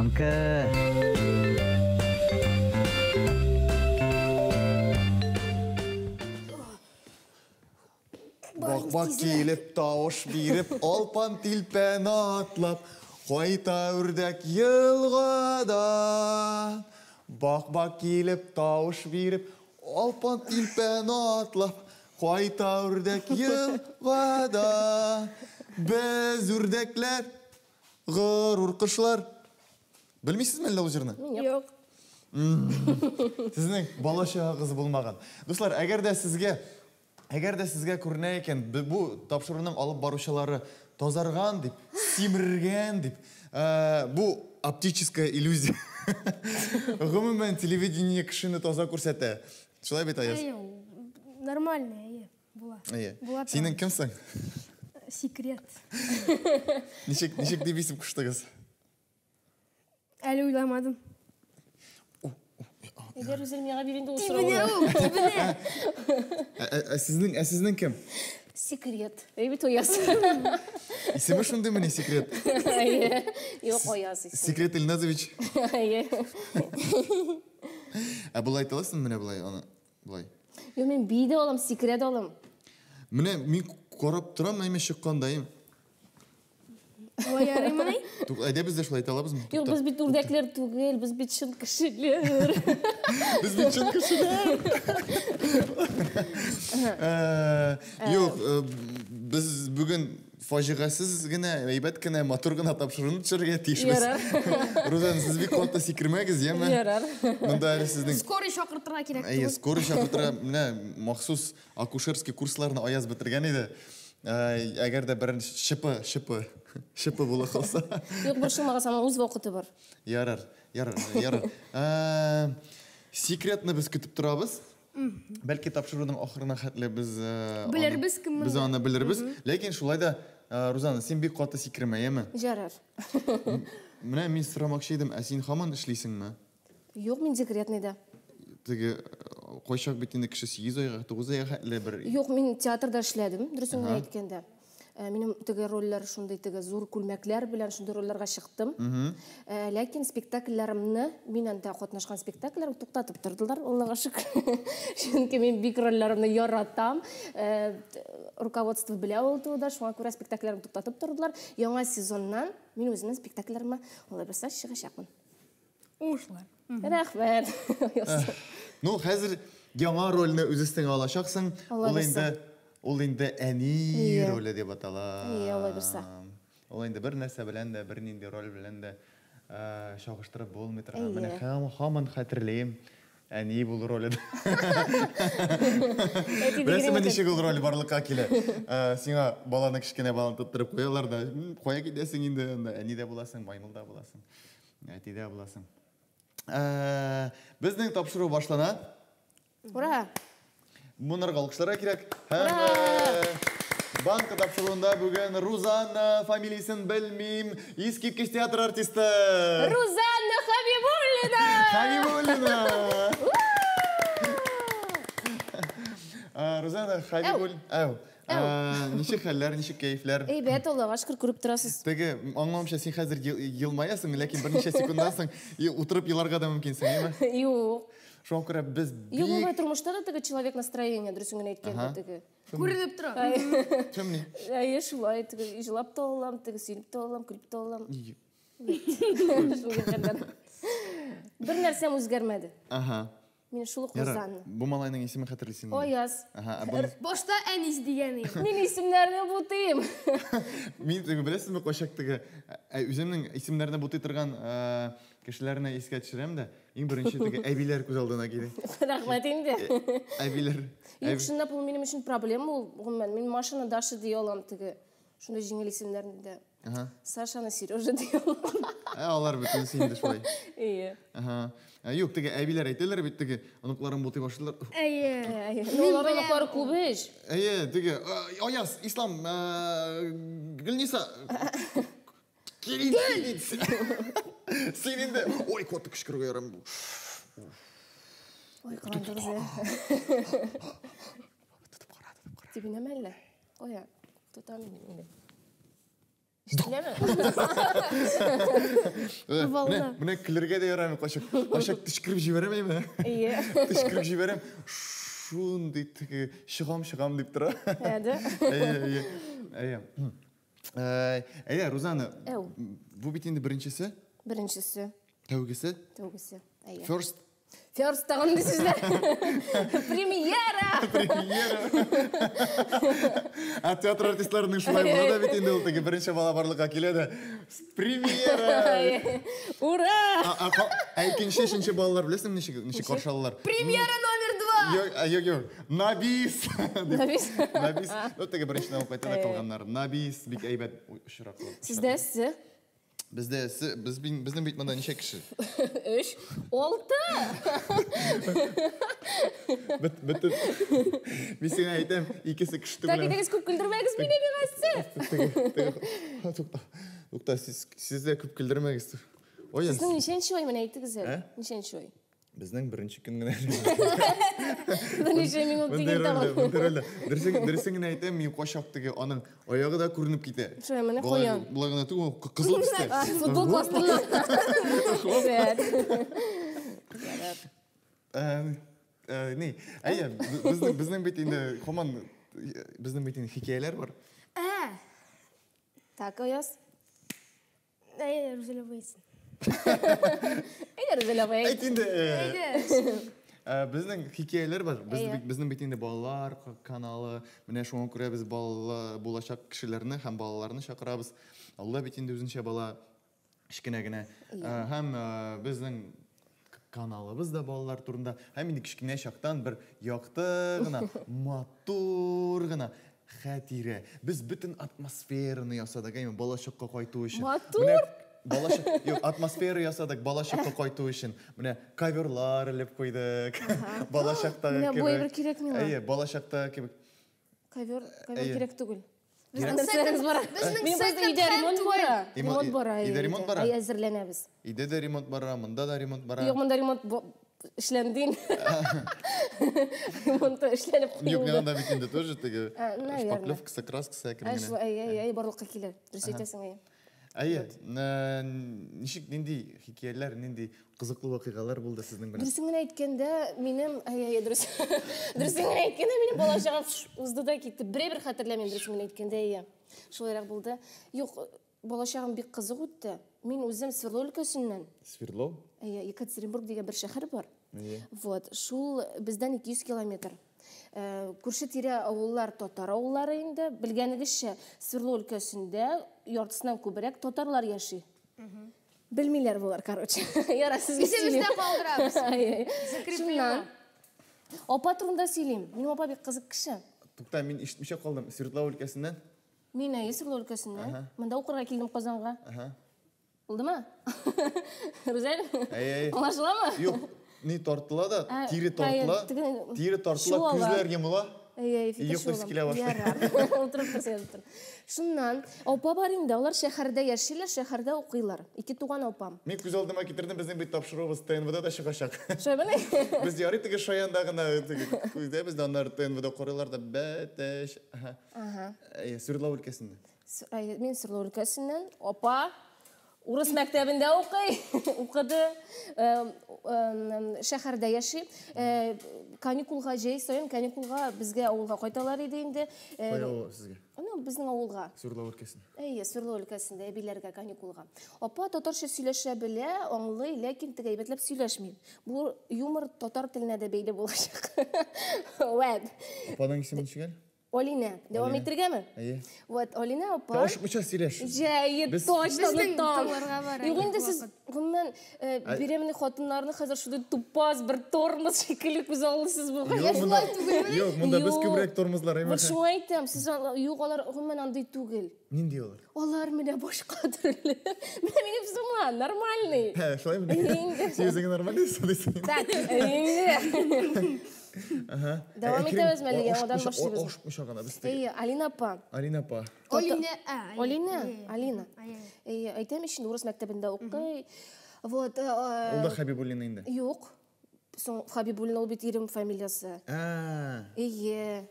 Banka. Bak gelip tavuş birip alpan tilpen atlap Koyta ürdek yılgada Bak gelip tavuş birip alpan tilpen atlap Koyta ürdek yılgada Biz ürdekler gırur kışlar Bilmeysiz mi o jırını? Yok. Sizning bala qizi bo'lmagan. Do'stlar, agarda sizga ko'rinar ekan, bu topshiriqning olib boruvchilari tozargan deb, simirgan deb, bu оптическая иллюзия. Umuman televideniye kishini toza ko'rsatadi. Shulay aytasiz? Нормально, Була. Sening kimsan? Секрет. Nechik deb isim qo'shdiz? Әлі ойламадым. Eğer üzerime birinde olsun Тибіне olur. ол, тибіне. Sizning kim? Sekret. Evet o yaz. İsmi şunday mı ne sekret? Yok o yaz isim. Sekret Ilnazovich. Bulay talasın mı ne bulay onu? Bulay. Yok ben bide olam, sekret olam. Mine min korap turam ayme şıkkandayım. Олай яраймын ай? Әйде бізде шулай талабыз мı? Yok biz bir turdakiler tugel, biz bir çın kişiler. Biz bir çın kişiler. Yok, biz bugün faciasız gene, heybet gene, motor gene tapşırını düşürge tiyişimiz. Yarar. Rozan, siz bir kotta sikirmegiz, yeme? Yarar. Bunda sizдің... Скорый шақыртырға керек. Скорый шақыртыра, міне, махсус акушерский курсларны аяз бітірген еді. Әгер де бірін шипы бола қалса. Yok bir şılmağa sana uz vakıtı var. Yarar. Секретні біз күтіп тұрабыз. Бәлкі тапшырудың ақырына қәтлі біз... Білербіз кім Біз аны білербіз. Лекен шулайда, Рузана, сен бек қатты секірме, емі? Yarar. Міне, мен сұрамақшы едім, сен хаман ішлейсің ме? Yok men sekretneydi. Тігі, қойшақ бетінде кіші 8 айға, 9 айға қәтлі бір... Yok men teatrda işledim. Dürüstünü aytkende. Benim tege roller şunday tege zor kulmaklar bilen şunday rollarga çıktım. Lakin spektakllerimni menen de qatnaşkan spektakllerim to'xtatib turdilar. Allohga shukr. Chunki men big rollarımni yaratam. Rukovodство bilan oldu da şuna ko'ra spektakllerimni to'xtatib turdilar. Yangi sezondan men o'zimning spektakllerimni ola bilsa chiqishapman. Ушылар. Rahmat. Ну, қазір жаңа рөліне өзістің алашақсың. Ол енді әни рөлі деп атала. Олай бірса. Ол енді бір нәрсе білән де, бір ненде рөл білән де шауқыштырып болмай тұрған. Міне хаман қатырлейім. Әни бұл рөлі. Бірәсі мен неше бұл рөлі барлыққа келі. Сеңа баланы кішкене баланы тұттырып қоялар да. Қоя кетесің енді. Әни де боласың, маймыл да боласың. Әти де боласың. Біздің тапшыру башлана. Ура! Мұнарға алқыштарға керек. Банка тапшыруында бүгін Рузанна фамилиясын білмейм. Ескепкеш театр артисті. Рузанна Хабибуллина! Хабибуллина! Рузанна Хабибуллина. Неше хәлләр, неше кәйфләр? Бәт Аллаға шүкір көріп тұрасыз. Теге, аңламша сен хәзір елмаясың, ләкин бірнеше секундан соң отырып еларға да мүмкінсің, еме? Yok. Шоң көрі біз Yok, olmay тұрмышта да теге человек настроение, дұрысыңын әйткенде теге. Көрініп тұра. Кім не? Шулай, теге жылап та олам, теге сүйініп та олам, күліп та олам. Бір нәрсем өзгермеді. Мен шулық Рузанна. Бұл малайның есімі қатырлысың. Ояз. Башта әнес деген. Мен есімдеріне бұтайым. Мен теге білесіз бі қошақ теге өзімнің есімдеріне бұтай тұрған кішілеріне еске түшірем де, ең бірінші теге әбейлер көз алдына келді. Рахмет енді. Әбейлер. Yok, шында бұл менің үшін проблема ол. Мен машина Даша дей олам теге. Шында жеңел есімдерінде. Сашаны Сережа дей олам. Алар бүтін сенді шылай. Iya. Yok, теге әбейлер әйтелер бет теге анықларын бұтай башылар. Олар анықлары көбеш. Теге, Аяз, Ислам, Гүлниса. Келін сен енді, ой, көтті күшкірге ярам бұл. Ой, қырандығыз е. Тибіне мәлі? Оя, тұтамын. Ишетелеме? Міне күлерге де ярамай қашақ. Қашақ түшкіріп жіберемей ме? Иә. Түшкіріп жіберем. Шун дейді, шығам деп тұра. Әйе, Рузана, бұл бетінде біріншісі? Біріншісі. Тәугесі? Тәугесі. First? First тағын дейсіздер. Премьера! Театр артистларының шулай болады бетінде ол тегі бірінші бала барлыққа келеді. Премьера! Ура! Әйкенше, үшінші балалар білесің неше қоршалылар? Премьера номер 2! Yok. Nabis. Набис. Nabis. Ол тегі бірінші науып айтады қалғанлар. Nabis, бик әйбәт ұшырақ. Сізде сі? Біздің бейт мында неше кіші? 3, 6. Бітіп. Мен сен айтам, екесі күшті білем. Тәкетегіз көп күлдірмәгіз мене ғассы. Ұқта, сіз де көп күлдірмәгіз. Сіздің нешенші ой мен айтыңыз әлі? Нешенші ой? Біздің бірінші күн гіне. Бірнеше минут деген тағын. Дұрысыңын айтам, мен қошақтығы оның аяғы да көрініп кете. Шой, мені қоян. Бұлағына түгі қызыл түсті. Футбол кластырына. Не, әйе, біздің бетінде, қоман, біздің бетінде хикаялар бар. Так, Ояз. Әйе, Рузеля бойсын. Әйде, Рузеля бай. Әйтінде, Әйде. біздің хикаялар бар. Біздің бетінде балалар каналы, міне шоңа көре біз болашақ кішілеріні, һәм балаларыны шақырабыз. Алла бетінде өзінше бала кішкенегіне. Һәм біздің каналыбыз да балалар турында. Һәм енді кішкене шақтан бір яқты ғына, матур ғына хәтире. Біз бүтін атмосфераны ясадық, балашыққа қайту үшін. Матур? Атмосфера ясадық балашыққа қайту үшін. Міне каверлар іліп қойдық. Балашақта Міне бой бір керек мені. Әйе, балашақта кебек. Кавер керек түгіл. Біздің секонд Ремонт бара. Үйде ремонт бара? Ай, әзірленеміз. Үйде де ремонт бара, мұнда да ремонт бара. Жоқ, мұнда ремонт ішлендейін. Ремонты ішленіп Yok, қиылды. yanında bitinde тоже тегі наверное. шпаклевкасы, краскасы әкірмені. Ай, барлыққа келер. Дұрыс айтасың, ай. Әйе, нешік нендей хикаялар, нендей қызықлы вақиғалар болды сіздің білін? Дұрысыңын әйткенде, менің, дұрысыңын әйткенде, менің балашағым ұзды да кетті. Бір қатырламен дұрысыңын әйткенде, әйе. Шолайрақ болды. Жоқ, балашағым бек қызық өтті. Мен өзім Свердлов өлкесінен. Свердлов? Әйе, Екатеринбург деген бір шәһәр бар. Вот, шул бізден 200 километр. Көрші тире ауыллар татар ауыллары енді, білгенігізше Свердлов өлкесінде яртысынан көбірек татарлар яши. Білмейлер болар, короче. Яра, сізге Есемізде сөйлейм. қалдырабыз. Закреплено. Опа турында сөйлейм. Менің опа бек қызық кіші. Тұқта, мен іштімше қалдым. Свердлов өлкесінен? Мен әйе Свердлов өлкесінен. Мында оқырға келдім Қазанға. Болды ма? Рузель? Оңашыла ма? Жоқ, не тартыла да, тире тартыла, көзлерге мұла. Шуннан, опа бар енді, олар шәһәрдә яшилер, шәһәрдә оқилар. Ике туған опам. Мен көз алдыма кетірдім, біздің бет тапшыруымыз ТНВ-да да шығашақ. Шойбаны? Біз яры тігі шаяндағына, көзде бізді анар ТНВ-да қорылар да бәтәш. Свердлов өлкесінде. Мен Свердлов өлкесінен, опа, Урыс мәктәбендә оқыды, шәһәрдә яши. Каникулға жай сайын, каникулға бізге ауылға қайталар еді енді. Қой ауыл сізге? Біздің ауылға. Свердлов өлкесінде? Әйе, Свердлов өлкесінде әбейлерге каникулға. Опа татарша сөйләшә белә, аңлый, ләкин теге әйбәтләп сөйләшмей. Бұл юмор татар теленә дә бәйле булачак. Вәт. Опаның исеме ничек? Олина, давам итергәме? Әйе. Вот, Олина опа. Ашықмыша сөйләш. Жәйі, точно таларға бар. Юк инде сіз гомумән беременный хатыннарны хәзер шундый тупас бер тормоз шикелле күз алысыз булган. Yok, мұнда біз көбірек тормозлар Бер шуңа әйтәм, сез юк алар гомумән андай түгел. Нинди олар? Алар менә башка төрле. Менә минем сумма нормальный. Шулай мені? Сөзіңі нормальный сөйлейсің? Так, инде. Давам итәбез мәлеге, одан башлыйбыз. Ашықмыша ғана біз Әйе, Алина апа. Алина апа. Алина. Әйе, әйтәм ишин урыс мәктәбендә укый. Вот. Ул да Хабибуллина инде. Юк. Соң Хабибуллина ул бит ирем фамилиясы. Әйе.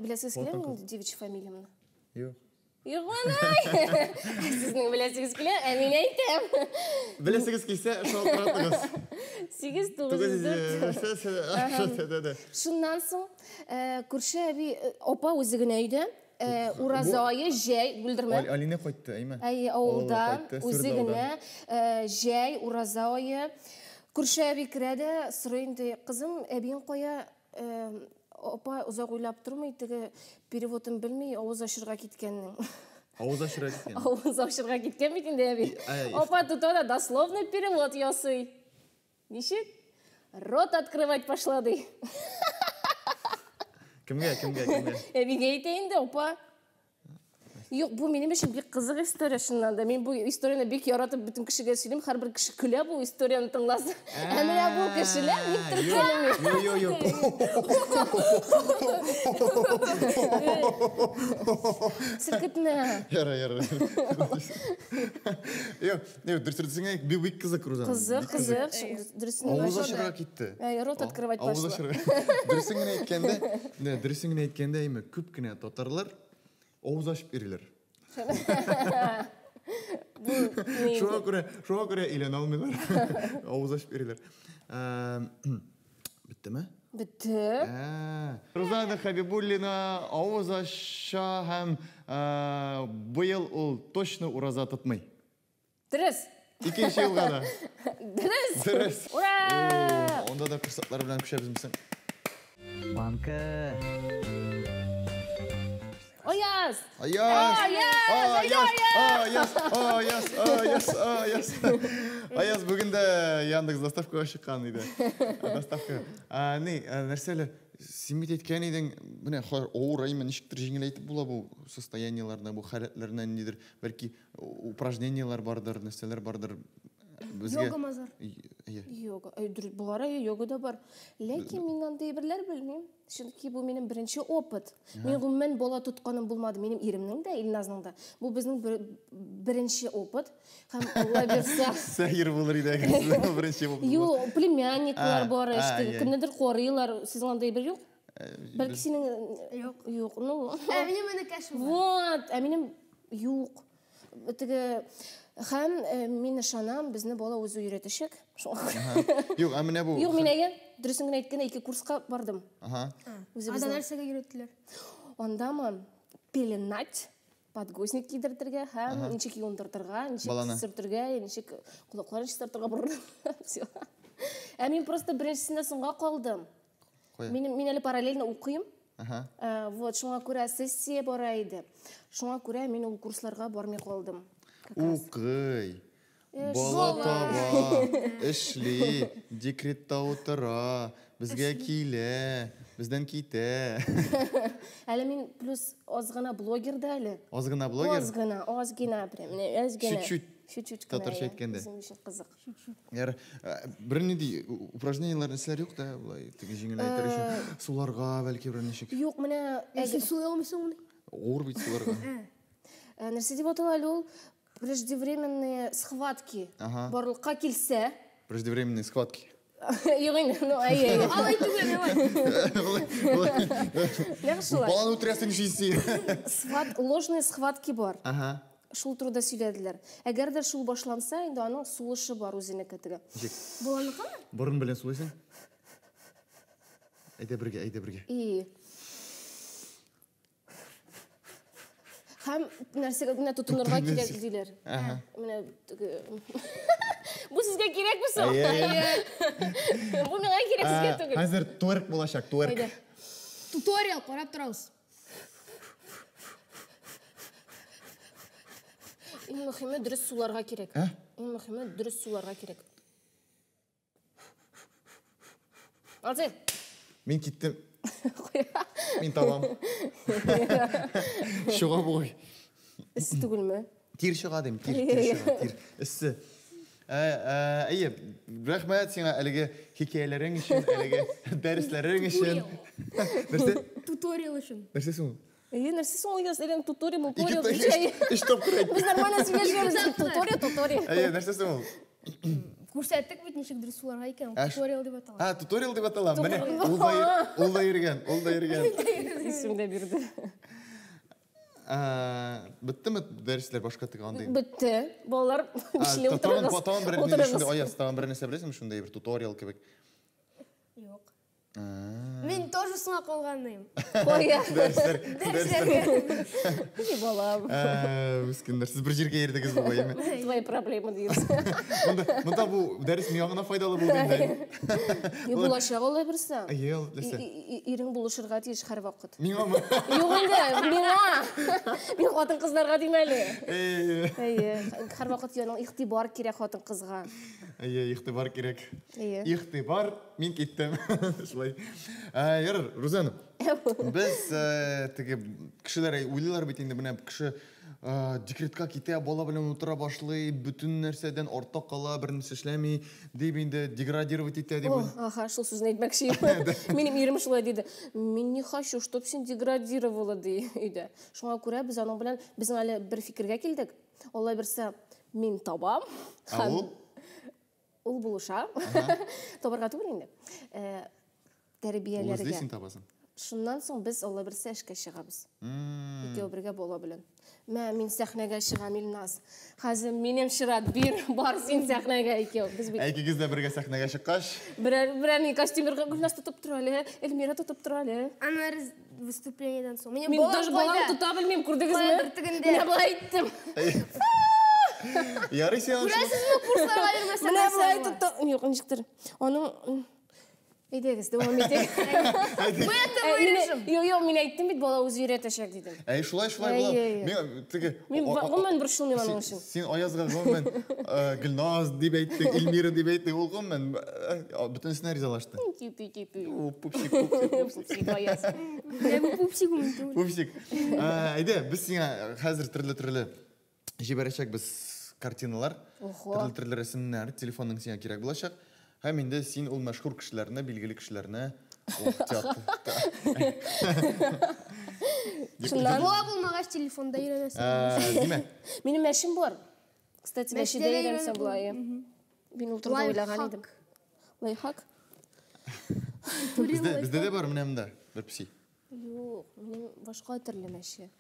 Беләсез киләме девичья фамилиямны? Юк. Yok anay. Sizin bilesiniz ki мен айтам. Білесіңіз келсе, шоу тұратыңыз. 8-9-4. Шуннан соң күрше әби опа өзігіне үйді. Уразайы жай, бүлдірме? Алине қойтты, әйме? Әй, ауылда, өзігіне жай, уразайы. Күрше әби кіреді, сұрайынды қызым, әбейін қоя, опа ұзақ ойлап тұрмай, тігі переводын білмей, ауыз ашырға кеткеннің. Ауыз ашырға кеткен? Ауыз ашырға кеткен бекен де әбей. Опа тұтада дословный перевод ясый. Нешек? Рот открывать пошлады. Кімге? Әбейге айтайынды, опа. Yok, bu benim için bir kızık история şundan da. Ben bu историяны бек яратып bütün kişiге söyleyeyim. Her bir kişi küle bu историяны тыңласын. Әміне bu kişiler никтір келімі. Yok. Сіркітме. Яра. Yok, дұрыс bir kızık Рузан. Қызық. Ауыз ашырға кетті. Рот открывать Ауыз пошла. ашырға. Дұрысыңын айткенде, әйме көп кіне татарлар ауыз ашып берілер. Шоға көре илен алмайлар. Ауыз ашып берілер. Бітті ме? Бітті. Рузана Хабибуллина ауыз аша һәм бұйыл ол точно ураза тұтмай. Дұрыс. Екінші елға да. Дұрыс. Ура! Онда да күрсатлар білән күшәбіз місің? Банка. Ayaz. Ayaz бүгін де Яндекс доставкаға шыққан еді. Доставка. Нәрселі, симет еткен едің, міне, ауыр аймен нешіктір жеңіл айтып бұла бұл состоянияларына, бұл халетлерінен недір, бәркі упражнениялар бардыр, нәрселер бардыр. Йога мазар. Йога. Бұлара йога да бар. Ләкин мен андай бірлер білмейм. Шынки бұл менің бірінші опыт. Мен ғұммен бола тұтқаным болмады. Менің ерімнің да, Илназдың да. Бұл біздің бірінші опыт. Хам Алла берсе. Сәйір болыр еді бірінші опыт. Ю, племянниклар бар, кімнедір қорыйлар. Сіздің андай бір жоқ? Бәлкі сенің... Жоқ. Әміне кәшім бар. Вот, әмінім жоқ. Хәм мені шанам, бізні бола өзі үйретішік. Жоқ, әміне бұл... Жоқ, мен әген, дүрісіңін әйткені 2 курсқа бардым. Ада нәрсеге үйреттілер? Онда ма пеленать, подгузник кидірдірге, хәм нешек юындырдырға, нешек сүртірге, нешек құлақларын шыстырдырға бұрын. Мен просто біріншісінде соңға қалдым. Мен әлі параллельно оқиым. Вот, шуңа көрі сессия бара еді. Шуңа көрі мен ол курсларға бармай қалдым. Уқый, бала таба, ішлі, декретта отыра, бізге келе, бізден кейте. Әлі мен плюс озғана блогерді әлі. Озғана блогер? Озғана, прям, Чуть-чуть татарша еткенде. Bizim için қызық. Бірінеді упражнениялар нәсілер жоқ да, жеңіл айтар үшін суларға бәлкі бір нешек. Жоқ, міне... Сен сулай алмайсың оны? Ауыр бейт суларға. Нәрсе деп отылалы ол преждевременные схватки. Барлыққа келсе. Преждевременные схватки. Yok yine, ay. Ал айту керек, Баланы өтіресің жейсі. Ложные схватки бар. Шул турда сөйләделәр. Әгәр дә шул башланса, инде аның сулышы бар үзенә кәтегә. Боланы қана? Борын белән сулайсың? Әйдә бергә. Һәм нәрсәгә генә тотынырга кирәк диләр. Менә бу сезгә кирәкме соң? Бу миңа кирәк, сезгә түгел. Хәзер тwerk булачак, twerk. Туториал карап торабыз. Иң мөһиме дөрес суларга кирәк. Иң мөһиме дөрес суларга кирәк. Алсый. Мин киттем. Мин табам. Шуға бой. Ісі түгілме? Тир шуға дейм, тир. Ісі. Әйе, рәхмәт сеңа әлігі хикәйлерің үшін, әлігі дәріслерің үшін. Нәрсе? Туториал үшін. Нәрсе соң? Нәрсе соң олғыз, әлің туториал. Иш топ құрайды. Біз нормально сөйлешеміз. Туториал. Әйе, нәрсе соң ол? Көрсәттік бит нешек дұрыс суларға екен. Туториал деп аталады. Туториал деп аталады. Міне, ол да ерген. Есімде берді. Біттіме дәрістер башқа тыған дейм? Бітті. Балалар ішіле отырыңыз. Тағын бір нәрсе аяз, тағын бір нәрсе білесің шундай бір туториал кебек. Жоқ. Мен тоже сынақ алғанмын. Қоя. Дәрістерге. Не балам. Өскендер, сіз бір жерге ердіңіз бұл ғой, еме? Твои проблемы дейсіз. Мұнда бұл дәріс мияғына файдалы болды енді. Не болашақ олай бірсі? Ел, лесе. Ирің болышырға дейш қар вақыт. Мияға ма? Жоқ енді, мияға. Мен қатын қыздарға дейм әлі. Қар вақыт еның иқтибар керек қатын қызға. Иқтибар керек. Ие. Иқтибар, мен кеттім. Шылай. Ярар, Рузана, біз тіге кішілер ойлылар бетінде бұна кіші декретқа кете бола білен отыра башлай, бүтін нәрседен ортақ қала, бір нәрсе ішләмей, дейб енді деградировать етті деп. Аха, шыл сөзін айтмак шейім. Менің ерім шылай дейді. Мен не хочу, чтоб сен деградировала дейді. Шуңа көрә біз аның білен, біздің әлі бір фикірге келдік. Олай бірсі, мен табам. Ол болуша. Тобарға түгір енді. Тәрбиелерге. Ол іздейсің табасың? Шыннан соң біз олай бірсі әшке шығабыз. Екеу бірге бола білін. Мен сәхнеге шығам Илназ. Қазір менем шырат бір бар сен сәхнеге екеу. Әйке кезде бірге сәхнеге шыққаш? Бірәні костюмерға Гүлназ тұтып тұралы, Эльмира тұтып тұралы. Анар выступлениядан соң. Мен даже баланы тұта білмейм, көрдіңіз ме? Мен бұлай айттым. Яры сен аншылы? Көрәсіз ме курсларға ермесін? Мен бұлай тұттым. Мен қыншықтыр. Оның... Эйдегіз, давам етек. Мен айттым бит, бала өзі үйретешек дейдім. Шулай болады. Мен ғыммен бір шылмем аның үшін. Сен Аязға ғыммен Гүлназ деп айттың, Эльмира деп айттың, ол ғыммен бүтін сценарий залашты. Типи. Пупсик. Пупсик, Аяз. Пупсик өмінді. Пупсик. Әйде, біз сен қазір түрлі жіберешек біз картиналар, түрлі рәсімнер, телефонның сен керек болашақ. Һәм инде син ул мәшһүр кешеләрне, билгеле кешеләрне Бола булмагач телефонда өйрәнәсең. Диме? Минем мәшем бар. Кстати, мәшедә өйрәнсәм булай. Мин ул турда уйлаган идем. Лайфхак. Бездә дә бар менә бер пси. Юк, минем башка төрле мәше.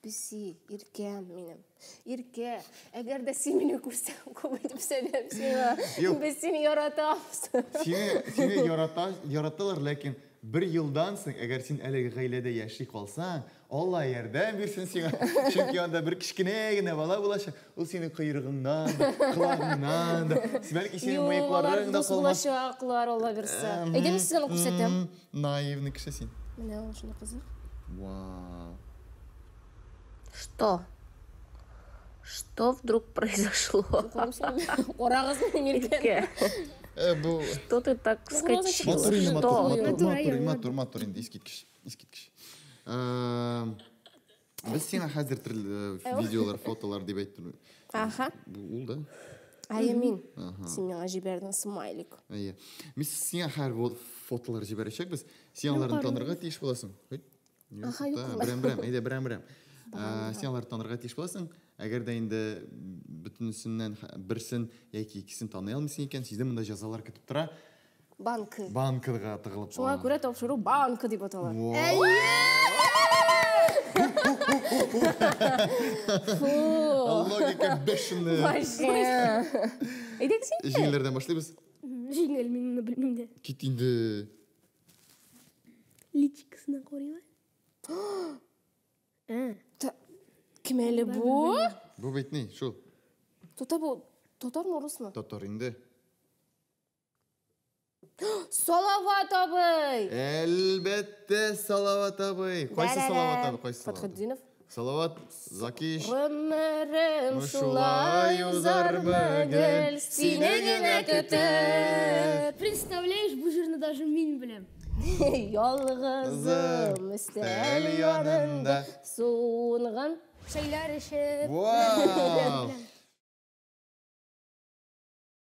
Пси, иркәм минем. Иркә, әгәр дә син мине күрсәң, күп сөйләп сиңа. Без сине яратабыз. Сине яраталар, ләкин bir yıldan соң, әгәр син әлеге гаиләдә яши калсаң, Алла ярдәм бирсен сиңа. Чөнки анда бер кичкенә генә бала булачак. Ул синең кыйрыгыңнан, кылагыңнан, бәлки синең мыекларың да калмас. Булачаклар, Алла бирсә. Әйдәм сиңа күрсәтәм. Наивный кеше син. Менә ул шуны кызык. Вау. Что? Что вдруг произошло? Орагыз менен иркә. Что ты так вскочила? Матур инде искиткеч. Без сиңа хәзер төрле видеолар, фотолар дип әйттем. Аха. Бул да. Мин. Син миңа җибәрдең смайлик. Мис сиңа һәр фотолар җибәрәчәкбез. Син аларны танырга тиеш буласың. Аха, юк. Берәм. Сен аларды танырға тиеш боласың. Әгер дә инде бүтінсіннен бірсін яки икісін таный алмайсың екен, сізде мында жазалар кетіп тұра. Банкыға тығылып. Шуңа күрә тапшыру банкы дип аталар. Логика бешеный. Әйдәк син? Жеңілерден башлайбыз? Жеңіл, мен оны білмеймін де. Кит инде. Личикасына қорай Кем әлі бұ? Бұ бейт не, шул? Татар мы, орыс мы? Татар инде. Салават абый! Әлбәтте Салават абый. Қайсы Салават абый? Фатхетдинов. Салават, Закиш. Ғымырым шулай ұзар мүгіл, сені гіне күтіп. Представляешь, бұл жерні даже мен білем. Ялғызым үстәл янында суынған шайлар ішіп. Вау!